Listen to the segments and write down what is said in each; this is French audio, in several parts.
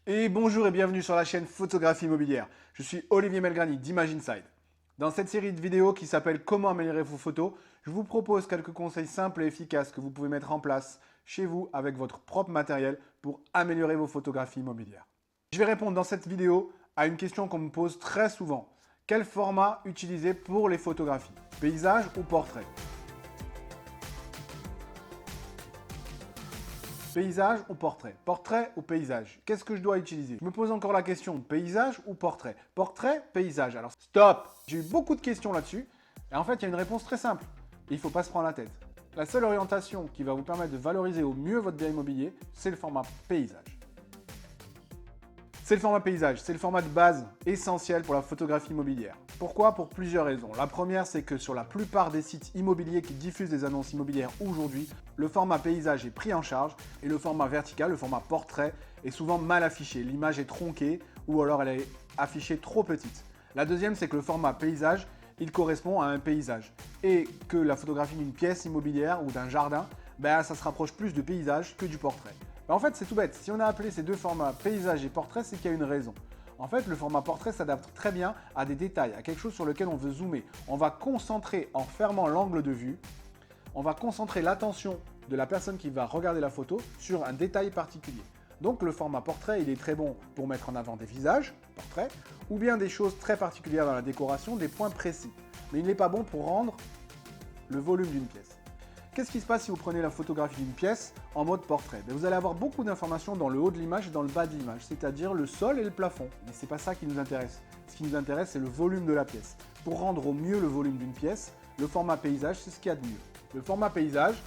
Et bonjour et bienvenue sur la chaîne Photographie Immobilière. Je suis Olivier Melgrani d'Image Inside. Dans cette série de vidéos qui s'appelle Comment améliorer vos photos, je vous propose quelques conseils simples et efficaces que vous pouvez mettre en place chez vous avec votre propre matériel pour améliorer vos photographies immobilières. Je vais répondre dans cette vidéo à une question qu'on me pose très souvent. Quel format utiliser pour les photographies? Paysage ou portrait? Paysage ou portrait? Portrait ou paysage? Qu'est-ce que je dois utiliser? Je me pose encore la question, paysage ou portrait? Portrait, paysage. Alors stop! J'ai eu beaucoup de questions là-dessus. Et en fait, il y a une réponse très simple. Et il ne faut pas se prendre la tête. La seule orientation qui va vous permettre de valoriser au mieux votre bien immobilier, c'est le format paysage. C'est le format paysage, c'est le format de base essentiel pour la photographie immobilière. Pourquoi? Pour plusieurs raisons. La première, c'est que sur la plupart des sites immobiliers qui diffusent des annonces immobilières aujourd'hui, le format paysage est pris en charge et le format vertical, le format portrait, est souvent mal affiché. L'image est tronquée ou alors elle est affichée trop petite. La deuxième, c'est que le format paysage, il correspond à un paysage et que la photographie d'une pièce immobilière ou d'un jardin, ça se rapproche plus du paysage que du portrait. En fait, c'est tout bête. Si on a appelé ces deux formats paysage et portrait, c'est qu'il y a une raison. En fait, le format portrait s'adapte très bien à des détails, à quelque chose sur lequel on veut zoomer. On va concentrer, en fermant l'angle de vue, on va concentrer l'attention de la personne qui va regarder la photo sur un détail particulier. Donc le format portrait, il est très bon pour mettre en avant des visages, portrait, ou bien des choses très particulières dans la décoration, des points précis. Mais il n'est pas bon pour rendre le volume d'une pièce. Qu'est-ce qui se passe si vous prenez la photographie d'une pièce en mode portrait? Vous allez avoir beaucoup d'informations dans le haut de l'image et dans le bas de l'image, c'est-à-dire le sol et le plafond. Mais ce n'est pas ça qui nous intéresse. Ce qui nous intéresse, c'est le volume de la pièce. Pour rendre au mieux le volume d'une pièce, le format paysage, c'est ce qu'il y a de mieux. Le format paysage,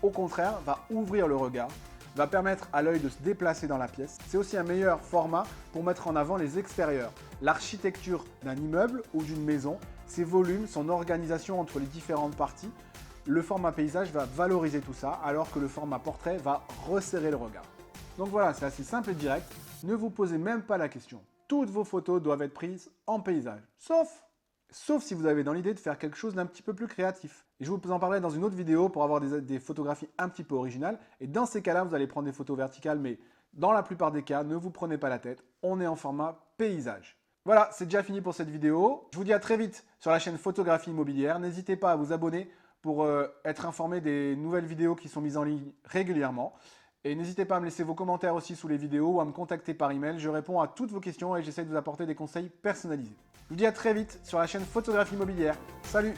au contraire, va ouvrir le regard, va permettre à l'œil de se déplacer dans la pièce. C'est aussi un meilleur format pour mettre en avant les extérieurs, l'architecture d'un immeuble ou d'une maison, ses volumes, son organisation entre les différentes parties. Le format paysage va valoriser tout ça, alors que le format portrait va resserrer le regard. Donc voilà, c'est assez simple et direct. Ne vous posez même pas la question. Toutes vos photos doivent être prises en paysage, sauf si vous avez dans l'idée de faire quelque chose d'un petit peu plus créatif. Et je vous en parlerai dans une autre vidéo pour avoir des photographies un petit peu originales. Et dans ces cas-là, vous allez prendre des photos verticales, mais dans la plupart des cas, ne vous prenez pas la tête. On est en format paysage. Voilà, c'est déjà fini pour cette vidéo. Je vous dis à très vite sur la chaîne Photographie Immobilière. N'hésitez pas à vous abonner pour être informé des nouvelles vidéos qui sont mises en ligne régulièrement. Et n'hésitez pas à me laisser vos commentaires aussi sous les vidéos ou à me contacter par email. Je réponds à toutes vos questions et j'essaie de vous apporter des conseils personnalisés. Je vous dis à très vite sur la chaîne Photographie Immobilière. Salut!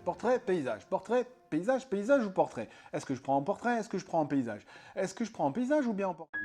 Portrait, paysage, portrait, paysage, paysage ou portrait? Est-ce que je prends en portrait? Est-ce que je prends en paysage? Est-ce que je prends en paysage ou bien en portrait?